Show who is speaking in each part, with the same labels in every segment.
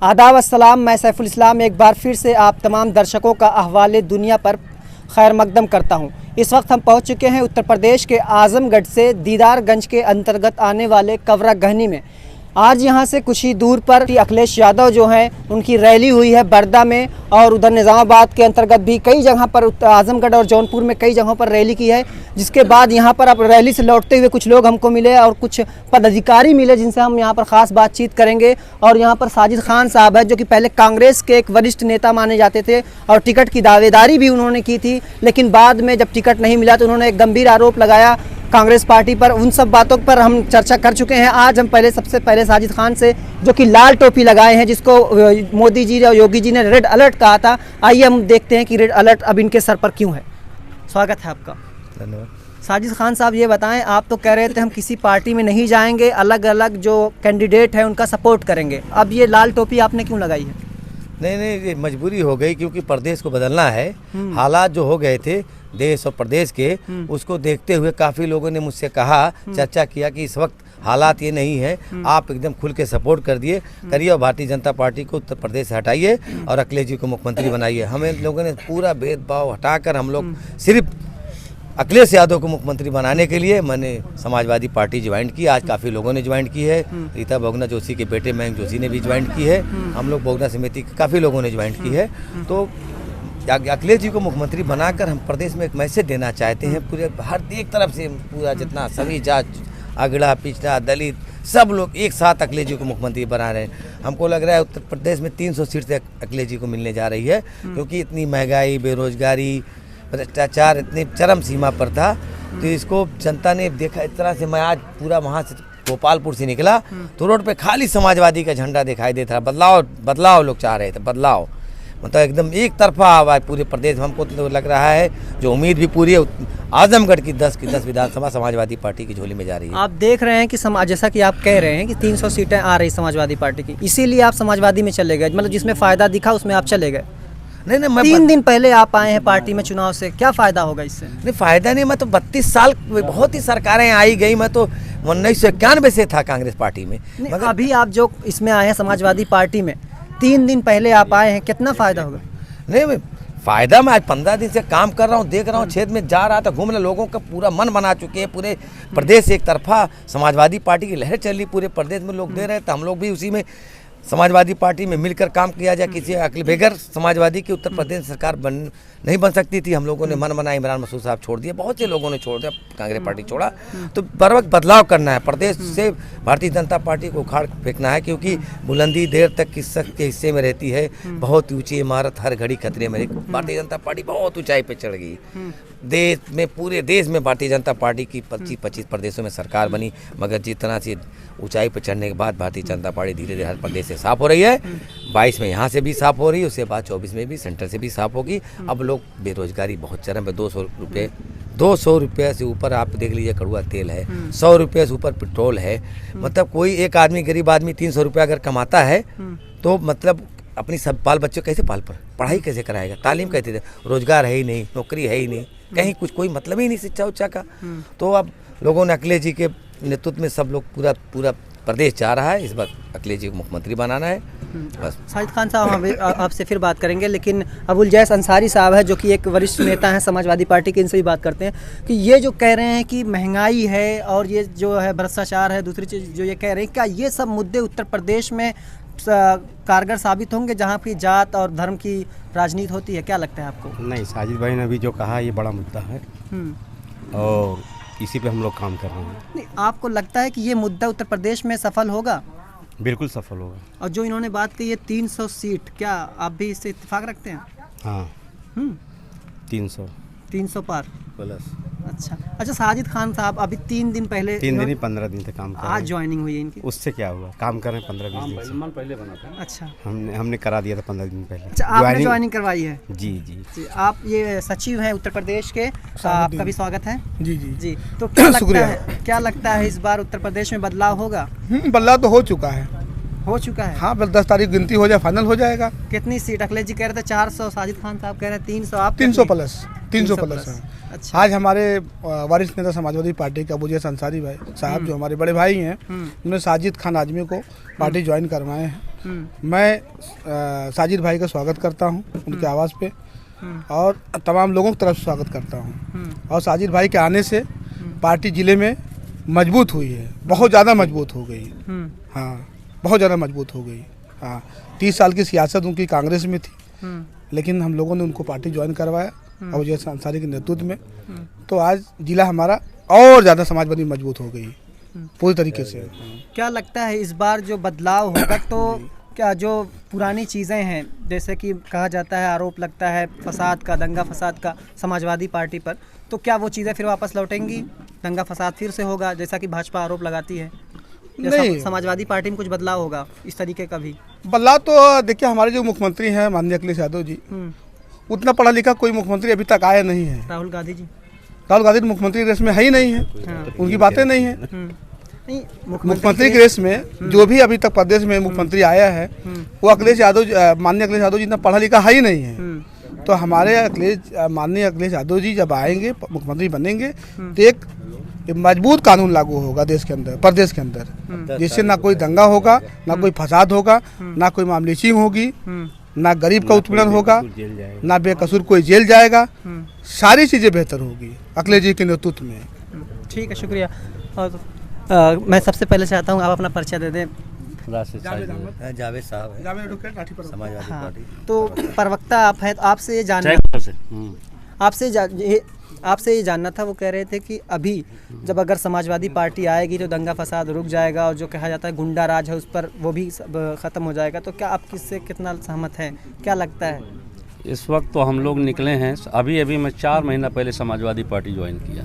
Speaker 1: आदाब अस्सलाम, मैं सैफुल इस्लाम एक बार फिर से आप तमाम दर्शकों का अहवाले दुनिया पर खैर मकदम करता हूं। इस वक्त हम पहुंच चुके हैं उत्तर प्रदेश के आज़मगढ़ से दीदारगंज के अंतर्गत आने वाले कवरा गहनी में। आज यहां से कुछ ही दूर पर अखिलेश यादव जो हैं उनकी रैली हुई है बरदा में, और उधर निज़ामाबाद के अंतर्गत भी कई जगह पर आज़मगढ़ और जौनपुर में कई जगहों पर रैली की है। जिसके बाद यहां पर अब रैली से लौटते हुए कुछ लोग हमको मिले और कुछ पदाधिकारी मिले जिनसे हम यहां पर ख़ास बातचीत करेंगे। और यहां पर साजिद खान साहब है जो कि पहले कांग्रेस के एक वरिष्ठ नेता माने जाते थे और टिकट की दावेदारी भी उन्होंने की थी, लेकिन बाद में जब टिकट नहीं मिला तो उन्होंने एक गंभीर आरोप लगाया कांग्रेस पार्टी पर। उन सब बातों पर हम चर्चा कर चुके हैं। आज हम सबसे पहले साजिद खान से, जो कि लाल टोपी लगाए हैं जिसको मोदी जी और योगी जी ने रेड अलर्ट कहा था, आइए हम देखते हैं कि रेड अलर्ट अब इनके सर पर क्यों है। स्वागत है आपका।
Speaker 2: धन्यवाद।
Speaker 1: साजिद खान साहब, ये बताएं, आप तो कह रहे थे हम किसी पार्टी में नहीं जाएंगे, अलग अलग जो कैंडिडेट है उनका सपोर्ट करेंगे, अब ये लाल टोपी आपने क्यों लगाई है?
Speaker 2: नहीं, ये मजबूरी हो गई क्योंकि प्रदेश को बदलना है। हालात जो हो गए थे देश और प्रदेश के, उसको देखते हुए काफ़ी लोगों ने मुझसे कहा, चर्चा किया कि इस वक्त हालात ये नहीं है, आप एकदम खुल के सपोर्ट करिए और भारतीय जनता पार्टी को उत्तर प्रदेश से हटाइए और अखिलेश जी को मुख्यमंत्री बनाइए। हमें लोगों ने पूरा भेदभाव हटाकर हम लोग सिर्फ अखिलेश यादव को मुख्यमंत्री बनाने के लिए मैंने समाजवादी पार्टी ज्वाइन की। आज काफ़ी लोगों ने ज्वाइन की है। रीता बहुगुणा जोशी के बेटे मयंक जोशी ने भी ज्वाइन की है। हम लोग बहुगुणा समिति के काफ़ी लोगों ने ज्वाइन की है। तो अखिलेश जी को मुख्यमंत्री बनाकर हम प्रदेश में एक मैसेज देना चाहते हैं पूरे हर एक तरफ से, पूरा जितना सभी जात, अगड़ा पिछड़ा दलित सब लोग एक साथ अखिलेश जी को मुख्यमंत्री बना रहे हैं। हमको लग रहा है उत्तर प्रदेश में 300 सीट से अखिलेश जी को मिलने जा रही है, क्योंकि इतनी महंगाई, बेरोजगारी, भ्रष्टाचार इतनी चरम सीमा पर था। तो इसको जनता ने देखा। इस तरह से मैं आज पूरा वहाँ से गोपालपुर से निकला तो रोड पे खाली समाजवादी का झंडा दिखाई देता था। बदलाव लोग चाह रहे थे, बदलाव मतलब एकदम एक तरफा आवाज पूरे प्रदेश में। हमको तो लग रहा है जो उम्मीद भी पूरी है, आजमगढ़ की 10 विधानसभा समाजवादी पार्टी की झोली में जा रही है।
Speaker 1: आप देख रहे हैं कि जैसा कि आप कह रहे हैं कि 300 सीटें आ रही समाजवादी पार्टी की, इसीलिए आप समाजवादी में चले गए, मतलब जिसमें फ़ायदा दिखा उसमें आप चले गए। नहीं, मैं 3 दिन पहले आप आए हैं पार्टी में चुनाव से, क्या फ़ायदा होगा इससे?
Speaker 2: नहीं, फ़ायदा नहीं। मैं तो 32 साल बहुत ही सरकारें आई गई, मैं तो 1991 से था कांग्रेस पार्टी में।
Speaker 1: मगर अभी आप जो इसमें आए हैं समाजवादी पार्टी में, 3 दिन पहले आप आए हैं, कितना फ़ायदा होगा?
Speaker 2: नहीं, फ़ायदा मैं आज 15 दिन से काम कर रहा हूँ, देख रहा हूँ, क्षेत्र में जा रहा था घूमने, लोगों का पूरा मन बना चुके हैं। पूरे प्रदेश से एक तरफा समाजवादी पार्टी की लहर चल रही, पूरे प्रदेश में लोग दे रहे थे। हम लोग भी उसी में समाजवादी पार्टी में मिलकर काम किया जाए। किसी बगैर समाजवादी की उत्तर प्रदेश सरकार नहीं बन सकती थी। हम लोगों ने मन बनाया, इमरान मसूद साहब छोड़ दिए, बहुत से लोगों ने छोड़ दिया, कांग्रेस पार्टी छोड़ा। तो बर वक्त बदलाव करना है, प्रदेश से भारतीय जनता पार्टी को उखाड़ फेंकना है, क्योंकि बुलंदी देर तक किस के हिस्से में रहती है, बहुत ऊंची इमारत हर घड़ी खतरे में। भारतीय जनता पार्टी बहुत ऊंचाई पे चढ़ गई। देश में, पूरे देश में भारतीय जनता पार्टी की 25 प्रदेशों में सरकार बनी, मगर जितना से ऊंचाई पर चढ़ने के बाद भारतीय जनता पार्टी धीरे धीरे हर प्रदेश से साफ हो रही है। 22 में यहाँ से भी साफ हो रही है, उसके बाद 24 में भी सेंटर से भी साफ होगी। अब लोग, बेरोजगारी बहुत चरम है। 200 रुपये से ऊपर आप देख लीजिए कड़ुआ तेल है, 100 रुपये से ऊपर पेट्रोल है। मतलब कोई एक आदमी, गरीब आदमी 300 रुपये अगर कमाता है तो मतलब अपनी सब बाल बच्चों कैसे पढ़ाई कैसे कराएगा, तालीम कैसे दे, रोजगार है ही नहीं, नौकरी है ही नहीं, कहीं कुछ कोई मतलब ही नहीं शिक्षा उच्चा का। तो अब लोगों ने अखिलेश जी के नेतृत्व में सब लोग पूरा प्रदेश चाह रहा है, इस बार अखिलेश जी को मुख्यमंत्री बनाना है बस।
Speaker 1: साजिद खान साहब, हम आपसे फिर बात करेंगे, लेकिन अबुल जैस अंसारी साहब है जो कि एक वरिष्ठ नेता हैं समाजवादी पार्टी के, इनसे भी बात करते हैं कि ये जो कह रहे हैं कि महंगाई है और ये जो है भ्रष्टाचार है, दूसरी चीज़ जो ये कह रहे हैं, क्या ये सब मुद्दे उत्तर प्रदेश में कारगर साबित होंगे जहाँ की जात और धर्म की राजनीति होती है? क्या लगता है आपको?
Speaker 3: नहीं, साजिद भाई ने अभी जो कहा ये बड़ा मुद्दा है और इसी पे हम लोग काम कर रहे हैं।
Speaker 1: नहीं, आपको लगता है कि ये मुद्दा उत्तर प्रदेश में सफल होगा?
Speaker 3: बिल्कुल सफल होगा।
Speaker 1: और जो इन्होंने बात की ये 300 सीट, क्या आप भी इससे इत्तेफाक रखते हैं?
Speaker 3: हाँ। 300
Speaker 1: पार
Speaker 3: प्लस।
Speaker 1: अच्छा साजिद खान साहब, अभी 3 दिन पहले,
Speaker 3: 3 दिन ही 15 दिन से काम कर रहे हैं।
Speaker 1: आज ज्वाइनिंग हुई है इनकी।
Speaker 3: उससे क्या हुआ, काम कर रहे हैं 15-20 दिन से।
Speaker 4: पहले बना था।
Speaker 1: अच्छा,
Speaker 3: हमने करा दिया था 15 दिन पहले।
Speaker 1: अच्छा, आपने ज्वाइनिंग करवाई है?
Speaker 3: जी।
Speaker 1: आप ये सचिव हैं उत्तर प्रदेश के, आपका भी स्वागत है। जी। तो क्या लगता है इस बार उत्तर प्रदेश में बदलाव होगा?
Speaker 4: बदलाव तो हो चुका है। हाँ, बस 10 तारीख गिनती हो जाए, फाइनल हो जाएगा।
Speaker 1: कितनी सीट? अखिलेश जी कह रहे थे 400, साजिद खान साहब कह रहे हैं 300, आप
Speaker 4: 300 प्लस। 300 प्लस।
Speaker 1: अच्छा।
Speaker 4: आज हमारे वरिष्ठ नेता समाजवादी पार्टी के अबुल अंसारी भाई साहब, जो हमारे बड़े भाई हैं, उन्होंने साजिद खान आजमी को पार्टी ज्वाइन करवाए हैं। मैं साजिद भाई का स्वागत करता हूँ उनके आवाज़ पे और तमाम लोगों की तरफ से स्वागत करता हूँ। और साजिद भाई के आने से पार्टी ज़िले में मजबूत हुई है, बहुत ज़्यादा मजबूत हो गई। हाँ, बहुत ज़्यादा मजबूत हो गई। हाँ, 30 साल की सियासत उनकी कांग्रेस में थी, लेकिन हम लोगों ने उनको पार्टी ज्वाइन करवाया और जैसे अंसारी के नेतृत्व में, तो आज जिला हमारा और ज़्यादा समाजवादी मजबूत हो गई पूरी तरीके से।
Speaker 1: क्या लगता है इस बार जो बदलाव होगा तो क्या जो पुरानी चीज़ें हैं, जैसे कि कहा जाता है, आरोप लगता है फसाद का, दंगा फसाद का समाजवादी पार्टी पर, तो क्या वो चीज़ें फिर वापस लौटेंगी? दंगा फसाद फिर से होगा जैसा कि भाजपा आरोप लगाती है?
Speaker 4: नहीं,
Speaker 1: समाजवादी पार्टी में कुछ बदलाव होगा इस तरीके का भी?
Speaker 4: बदलाव तो देखिए, हमारे जो मुख्यमंत्री हैं माननीय अखिलेश यादव जी, उतना पढ़ा लिखा कोई मुख्यमंत्री अभी तक आया नहीं है।
Speaker 1: राहुल गांधी जी,
Speaker 4: राहुल गांधी मुख्यमंत्री रेस में है ही नहीं है। उनकी बातें नहीं है।
Speaker 1: नहीं,
Speaker 4: मुख्यमंत्री के रेस में जो भी अभी तक प्रदेश में मुख्यमंत्री आया है वो अखिलेश यादव, माननीय अखिलेश यादव जी इतना पढ़ा लिखा है ही नहीं है। तो हमारे माननीय अखिलेश यादव जी जब आएंगे, मुख्यमंत्री बनेंगे, तो एक मजबूत कानून लागू होगा देश के अंदर, प्रदेश के अंदर, जिससे ना कोई दंगा होगा, ना कोई फसाद होगा, ना कोई मामूली चीज होगी, ना गरीब का उत्पीड़न होगा, ना बेकसूर कोई जेल जाएगा। सारी चीज़ें बेहतर होगी अखिलेश जी के नेतृत्व में।
Speaker 1: ठीक है, शुक्रिया। और मैं सबसे पहले चाहता हूँ आप अपना परिचय दे दें।
Speaker 2: जावेद साहब है, समाजवादी पार्टी।
Speaker 1: तो प्रवक्ता आप हैं, तो आपसे ये जानना आपसे ये जानना था, वो कह रहे थे कि अभी जब अगर समाजवादी पार्टी आएगी तो दंगा फसाद रुक जाएगा और जो कहा जाता है गुंडा राज है उस पर वो भी ख़त्म हो जाएगा, तो क्या आप किससे कितना सहमत हैं? क्या लगता है?
Speaker 5: इस वक्त तो हम लोग निकले हैं, अभी मैं 4 महीना पहले समाजवादी पार्टी ज्वाइन किया,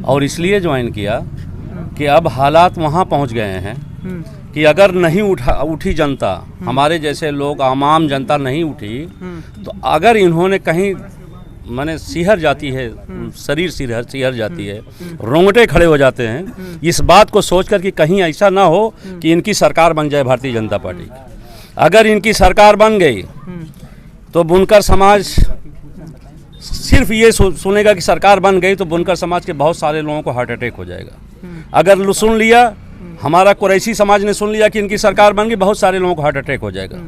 Speaker 5: और इसलिए ज्वाइन किया कि अब हालात वहाँ पहुँच गए हैं कि अगर नहीं उठी जनता, हमारे जैसे लोग, आम जनता नहीं उठी, तो अगर इन्होंने कहीं माने सिहर जाती है, शरीर सिहर जाती है, रोंगटे खड़े हो जाते हैं इस बात को सोचकर कि कहीं ऐसा ना हो कि इनकी सरकार बन जाए भारतीय जनता पार्टी की। अगर इनकी सरकार बन गई तो बुनकर समाज सिर्फ ये सुनेगा कि सरकार बन गई, तो बुनकर समाज के बहुत सारे लोगों को हार्ट अटैक हो जाएगा। अगर सुन लिया, हमारा कुरैशी समाज ने सुन लिया कि इनकी सरकार बन गई, बहुत सारे लोगों को हार्ट अटैक हो जाएगा।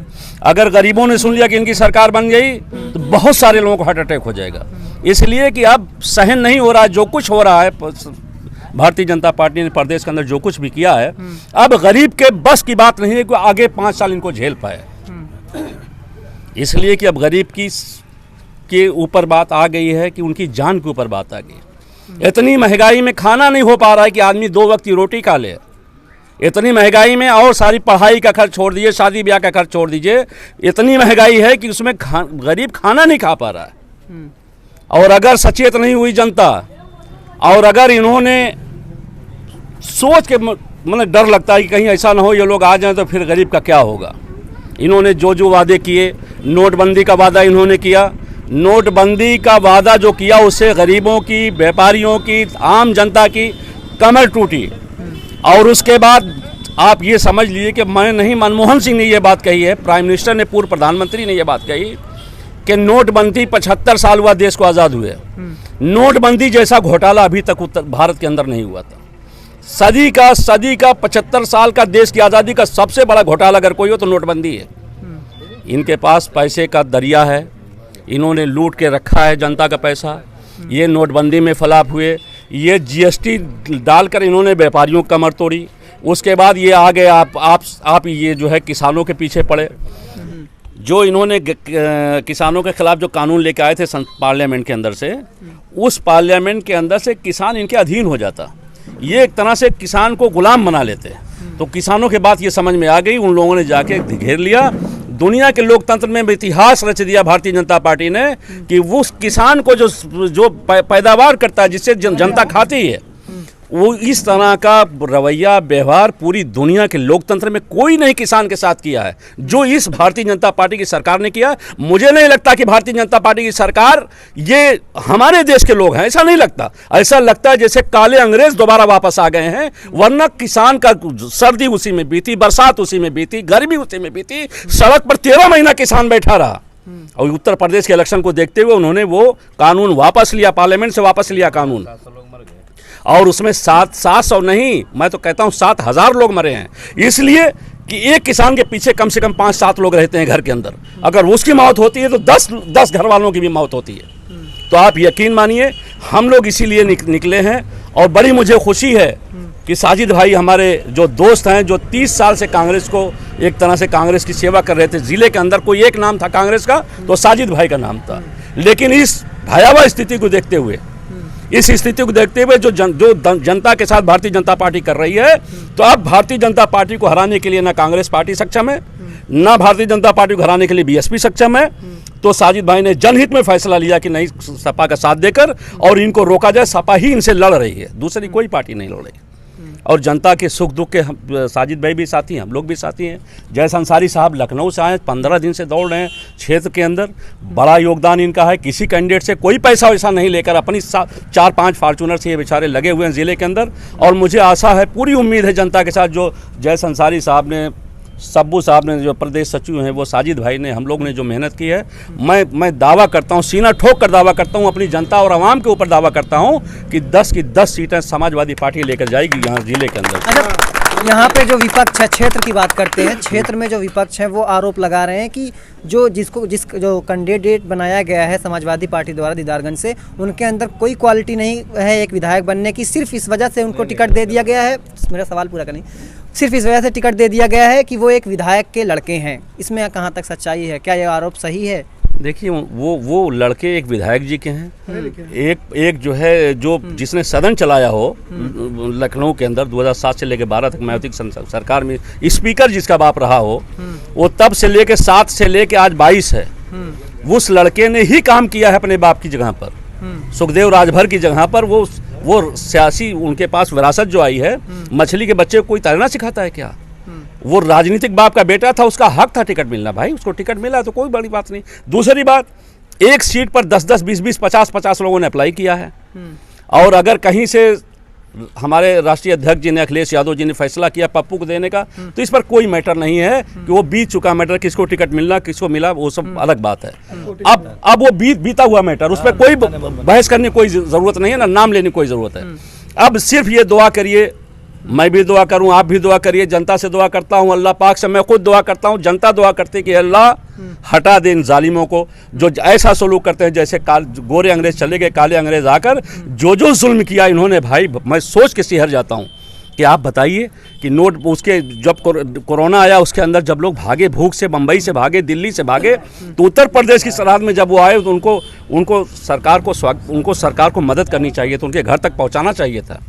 Speaker 5: अगर गरीबों ने सुन लिया कि इनकी सरकार बन गई तो बहुत सारे लोगों को हार्ट अटैक हो जाएगा। इसलिए कि अब सहन नहीं हो रहा है जो कुछ हो रहा है, भारतीय जनता पार्टी ने प्रदेश के अंदर जो कुछ भी किया है, अब गरीब के बस की बात नहीं है कि आगे 5 साल इनको झेल पाए। इसलिए कि अब गरीब के ऊपर बात आ गई है कि उनकी जान के ऊपर बात आ गई। इतनी महंगाई में खाना नहीं हो पा रहा है कि आदमी 2 वक्त की रोटी खा ले। इतनी महंगाई में, और सारी पढ़ाई का खर्च छोड़ दीजिए, शादी ब्याह का खर्च छोड़ दीजिए, इतनी महंगाई है कि उसमें गरीब खाना नहीं खा पा रहा है। और अगर सचेत नहीं हुई जनता, और अगर इन्होंने सोच के, मतलब डर लगता है कि कहीं ऐसा ना हो ये लोग आ जाएं तो फिर गरीब का क्या होगा। इन्होंने जो वादे किए, नोटबंदी का वादा इन्होंने किया, नोटबंदी का वादा जो किया उससे गरीबों की, व्यापारियों की, आम जनता की कमर टूटी। और उसके बाद आप ये समझ लीजिए कि मैं नहीं, मनमोहन सिंह ने ये बात कही है, प्राइम मिनिस्टर ने, पूर्व प्रधानमंत्री ने ये बात कही कि नोटबंदी 75 साल हुआ देश को आज़ाद हुए, नोटबंदी जैसा घोटाला अभी तक उत्तर भारत के अंदर नहीं हुआ था। सदी का 75 साल का देश की आज़ादी का सबसे बड़ा घोटाला अगर कोई हो तो नोटबंदी है। इनके पास पैसे का दरिया है, इन्होंने लूट के रखा है जनता का पैसा। ये नोटबंदी में फलाप हुए, ये जीएसटी डालकर इन्होंने व्यापारियों की कमर तोड़ी। उसके बाद ये आ गए आप ये जो है किसानों के पीछे पड़े। जो इन्होंने किसानों के खिलाफ जो कानून लेके आए थे पार्लियामेंट के अंदर से, उस पार्लियामेंट के अंदर से किसान इनके अधीन हो जाता। ये एक तरह से किसान को गुलाम बना लेते। तो किसानों के बात ये समझ में आ गई, उन लोगों ने जाके घेर लिया। दुनिया के लोकतंत्र में इतिहास रच दिया भारतीय जनता पार्टी ने कि वो किसान को जो पैदावार करता है, जिससे जनता खाती है, वो इस तरह का रवैया व्यवहार पूरी दुनिया के लोकतंत्र में कोई नहीं किसान के साथ किया है जो इस भारतीय जनता पार्टी की सरकार ने किया। मुझे नहीं लगता कि भारतीय जनता पार्टी की सरकार ये हमारे देश के लोग हैं, ऐसा नहीं लगता। ऐसा लगता है जैसे काले अंग्रेज दोबारा वापस आ गए हैं। वरना किसान का सर्दी उसी में बीती, बरसात उसी में बीती, गर्मी उसी में बीती, सड़क पर 13 महीना किसान बैठा रहा। और उत्तर प्रदेश के इलेक्शन को देखते हुए उन्होंने वो कानून वापस लिया, पार्लियामेंट से वापस लिया कानून, और उसमें 700 नहीं, मैं तो कहता हूँ 7,000 लोग मरे हैं। इसलिए कि एक किसान के पीछे कम से कम 5-7 लोग रहते हैं घर के अंदर। अगर उसकी मौत होती है तो 10 घर वालों की भी मौत होती है। तो आप यकीन मानिए हम लोग इसीलिए निकले हैं। और बड़ी मुझे खुशी है कि साजिद भाई हमारे जो दोस्त हैं, जो 30 साल से कांग्रेस को एक तरह से कांग्रेस की सेवा कर रहे थे। ज़िले के अंदर कोई एक नाम था कांग्रेस का तो साजिद भाई का नाम था। लेकिन इस भयावह स्थिति को देखते हुए, इस स्थिति को देखते हुए जो जनता के साथ भारतीय जनता पार्टी कर रही है, तो अब भारतीय जनता पार्टी को हराने के लिए ना कांग्रेस पार्टी सक्षम है, ना भारतीय जनता पार्टी को हराने के लिए बीएसपी सक्षम है। तो साजिद भाई ने जनहित में फैसला लिया कि नहीं, सपा का साथ देकर और इनको रोका जाए। सपा ही इनसे लड़ रही है, दूसरी कोई पार्टी नहीं लड़ रही। और जनता के सुख दुख के साजिद भाई भी साथी हैं, हम लोग भी साथी हैं। जैस अंसारी साहब लखनऊ से आए, 15 दिन से दौड़ रहे हैं क्षेत्र के अंदर। बड़ा योगदान इनका है। किसी कैंडिडेट से कोई पैसा वैसा नहीं लेकर अपनी 4-5 फॉर्चूनर से ये बेचारे लगे हुए हैं ज़िले के अंदर। और मुझे आशा है, पूरी उम्मीद है जनता के साथ, जो जैस अंसारी साहब ने, सब्बू साहब ने, जो प्रदेश सचिव हैं, वो साजिद भाई ने, हम लोग ने जो मेहनत की है, मैं दावा करता हूँ, सीना ठोक कर दावा करता हूँ, अपनी जनता और आवाम के ऊपर दावा करता हूँ कि 10 की 10 सीटें समाजवादी पार्टी लेकर जाएगी यहाँ जिले के अंदर।
Speaker 1: अच्छा, यहाँ पे जो विपक्ष है, क्षेत्र की बात करते हैं, क्षेत्र में जो विपक्ष है वो आरोप लगा रहे हैं कि जो जो कैंडिडेट बनाया गया है समाजवादी पार्टी द्वारा दीदारगंज से, उनके अंदर कोई क्वालिटी नहीं है एक विधायक बनने की। सिर्फ इस वजह से उनको टिकट दे दिया गया है। मेरा सवाल पूरा करें। सिर्फ इस वजह से टिकट दे दिया गया है कि वो एक विधायक के लड़के हैं। इसमें कहाँ तक सच्चाई है? क्या ये आरोप सही है?
Speaker 5: देखिए, वो लड़के एक विधायक जी के हैं। एक जो है, जो जिसने सदन चलाया हो लखनऊ के अंदर 2007 से लेकर 12 तक मायावती सरकार में स्पीकर जिसका बाप रहा हो, वो तब से लेकर 7 से लेकर आज 22 है। उस लड़के ने ही काम किया है अपने बाप की जगह पर, सुखदेव राजभर की जगह पर। वो सियासी, उनके पास विरासत जो आई है, मछली के बच्चे को कोई तैरना सिखाता है क्या? वो राजनीतिक बाप का बेटा था, उसका हक था टिकट मिलना। भाई, उसको टिकट मिला तो कोई बड़ी बात नहीं। दूसरी बात, एक सीट पर 10-10, 20-20, 50-50 लोगों ने अप्लाई किया है। और अगर कहीं से हमारे राष्ट्रीय अध्यक्ष जी ने, अखिलेश यादव जी ने फैसला किया पप्पू को देने का, तो इस पर कोई मैटर नहीं है कि वो बीत चुका मैटर। किसको टिकट मिलना, किसको मिला, वो सब अलग बात है। अब वो बीता हुआ मैटर, उस पर कोई बहस करने की कोई ज़रूरत नहीं है, ना नाम लेने की कोई ज़रूरत है। अब सिर्फ ये दुआ करिए, मैं भी दुआ करूं, आप भी दुआ करिए, जनता से दुआ करता हूं, अल्लाह पाक से मैं खुद दुआ करता हूं, जनता दुआ करती है कि अल्लाह हटा दे इन जालिमों को जो ऐसा सलूक करते हैं। जैसे गोरे अंग्रेज चले गए, काले अंग्रेज आकर जो जुल्म किया इन्होंने, भाई मैं सोच के सिहर जाता हूं कि आप बताइए कि नोट उसके जब कोरोना आया उसके अंदर जब लोग भागे, भूख से बम्बई से भागे, दिल्ली से भागे, तो उत्तर प्रदेश की सरहद में जब वो आए तो उनको सरकार को मदद करनी चाहिए, तो उनके घर तक पहुंचाना चाहिए था।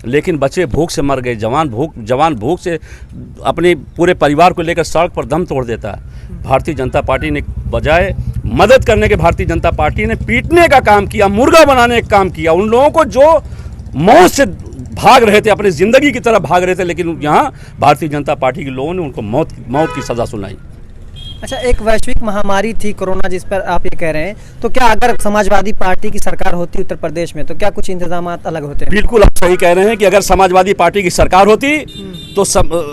Speaker 5: लेकिन बच्चे भूख से मर गए, जवान भूख से अपने पूरे परिवार को लेकर सड़क पर दम तोड़ देता है। भारतीय जनता पार्टी ने बजाय मदद करने के, भारतीय जनता पार्टी ने पीटने का काम किया, मुर्गा बनाने का काम किया। उन लोगों को जो मौत से भाग रहे थे, अपनी ज़िंदगी की तरफ भाग रहे थे, लेकिन यहाँ भारतीय जनता पार्टी के लोगों ने उनको मौत की सज़ा सुनाई।
Speaker 1: अच्छा, एक वैश्विक महामारी थी कोरोना, जिस पर आप ये कह रहे हैं, तो क्या अगर समाजवादी पार्टी की सरकार होती उत्तर प्रदेश में, तो क्या कुछ इंतजाम अलग होते हैं?
Speaker 5: बिल्कुल आप सही कह रहे हैं कि अगर समाजवादी पार्टी की सरकार होती तो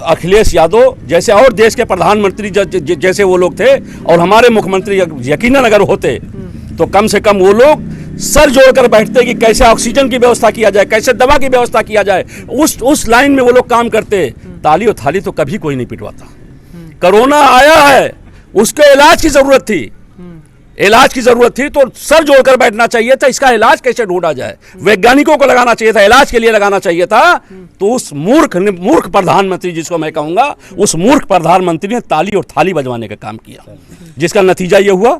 Speaker 5: अखिलेश यादव जैसे और देश के प्रधानमंत्री जैसे वो लोग थे, और हमारे मुख्यमंत्री यकीनन अगर होते, तो कम से कम वो लोग सर जोड़कर बैठते कि कैसे ऑक्सीजन की व्यवस्था किया जाए, कैसे दवा की व्यवस्था किया जाए। उस लाइन में वो लोग काम करते। ताली और थाली तो कभी कोई नहीं पिटवाता। कोरोना आया है, उसके इलाज की जरूरत थी, तो सर जोड़कर बैठना चाहिए था। इसका इलाज कैसे ढूंढा जाए, वैज्ञानिकों को लगाना चाहिए था, इलाज के लिए लगाना चाहिए था। तो उस मूर्ख प्रधानमंत्री, जिसको मैं कहूंगा, उस मूर्ख प्रधानमंत्री ने ताली और थाली बजवाने का काम किया, जिसका नतीजा ये हुआ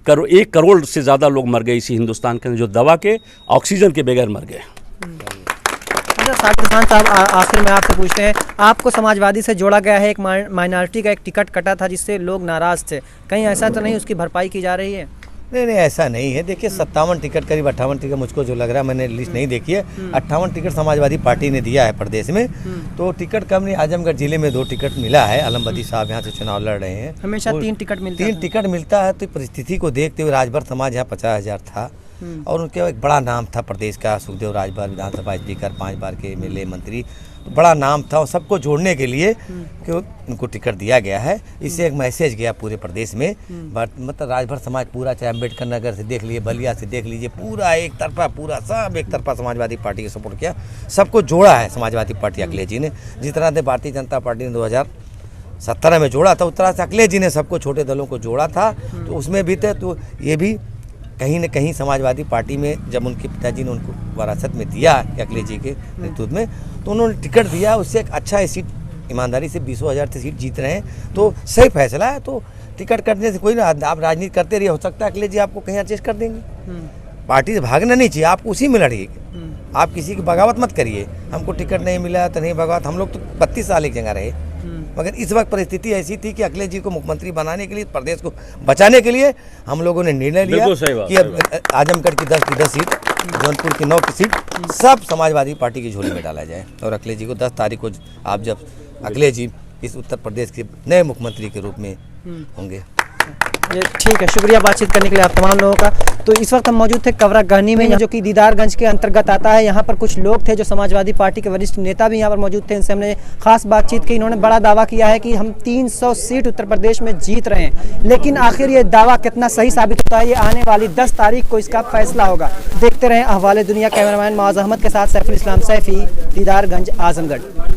Speaker 5: 1 करोड़ से ज़्यादा लोग मर गए इसी हिंदुस्तान के अंदर, जो दवा के, ऑक्सीजन के बगैर मर गए।
Speaker 1: अच्छा, साजिद खान साहब, आखिर में आपसे पूछते हैं, आपको समाजवादी से जोड़ा गया है, एक माइनॉरिटी का एक टिकट कटा था जिससे लोग नाराज़ थे, कहीं ऐसा तो नहीं उसकी भरपाई की जा रही है?
Speaker 2: नहीं, ऐसा नहीं है। देखिए, 57 टिकट, करीब 58 टिकट, मुझको जो लग रहा है, मैंने लिस्ट नहीं देखी है, 58 टिकट समाजवादी पार्टी ने दिया है प्रदेश में। तो टिकट कम नहीं, आजमगढ़ जिले में 2 टिकट मिला है। आलमबदी साहब यहाँ से चुनाव लड़ रहे हैं,
Speaker 1: हमेशा 3 टिकट मिलता है।
Speaker 2: 3 टिकट मिलता है। तो परिस्थिति को देखते हुए राजभर समाज यहाँ 50,000 था, और उनके एक बड़ा नाम था प्रदेश का, सुखदेव राजभर विधानसभा स्पीकर, 5 बार के एमएलए मंत्री, तो बड़ा नाम था। और सबको जोड़ने के लिए कि उनको टिकट दिया गया है। इससे एक मैसेज गया पूरे प्रदेश में। मतलब राजभर समाज पूरा, चाहे अम्बेडकर नगर से देख लीजिए, बलिया से देख लीजिए, पूरा एक तरफा, पूरा सब एक तरफा समाजवादी पार्टी को सपोर्ट किया। सबको जोड़ा है समाजवादी पार्टी अखिलेश जी ने। जिस तरह से भारतीय जनता पार्टी ने 17 में जोड़ा था, उस तरह से अखिलेश जी ने सबको छोटे दलों को जोड़ा था, तो उसमें भी थे। तो ये भी कहीं न कहीं समाजवादी पार्टी में जब उनके पिताजी ने उनको विरासत में दिया अखिलेश जी के नेतृत्व में, तो उन्होंने टिकट दिया, उससे एक अच्छा सीट ईमानदारी से 20,000 से सीट जीत रहे हैं, तो सही फैसला है। तो टिकट कटने से कोई ना, आप राजनीति करते रहिए, हो सकता है अखिलेश जी आपको कहीं एडजस्ट कर देंगे। पार्टी से भागना नहीं चाहिए, आप उसी में लड़िए, आप किसी की बगावत मत करिए। हमको टिकट नहीं मिला तो नहीं बगावत, हम लोग तो 32 साल एक जगह रहे, मगर इस वक्त परिस्थिति ऐसी थी कि अखिलेश जी को मुख्यमंत्री बनाने के लिए, प्रदेश को बचाने के लिए हम लोगों ने निर्णय लिया कि अब आजमगढ़ की 10 की 10 सीट, जौनपुर की 9 की सीट सब समाजवादी पार्टी की झोली में डाला जाए, और अखिलेश जी को 10 तारीख को आप जब अखिलेश जी इस उत्तर प्रदेश के नए मुख्यमंत्री के रूप में होंगे।
Speaker 1: ये ठीक है, शुक्रिया बातचीत करने के लिए आप तमाम लोगों का। तो इस वक्त हम मौजूद थे कवरा गहनी में, जो कि दीदारगंज के अंतर्गत आता है। यहाँ पर कुछ लोग थे जो समाजवादी पार्टी के वरिष्ठ नेता भी यहाँ पर मौजूद थे, इनसे हमने खास बातचीत की। इन्होंने बड़ा दावा किया है कि हम 300 सीट उत्तर प्रदेश में जीत रहे हैं, लेकिन आखिर ये दावा कितना सही साबित होता है, ये आने वाली 10 तारीख को इसका फैसला होगा। देखते रहें अहवाले दुनिया। कैमरामैन माज अहमद के साथ सैफुल इस्लाम सैफी, दीदारगंज, आजमगढ़।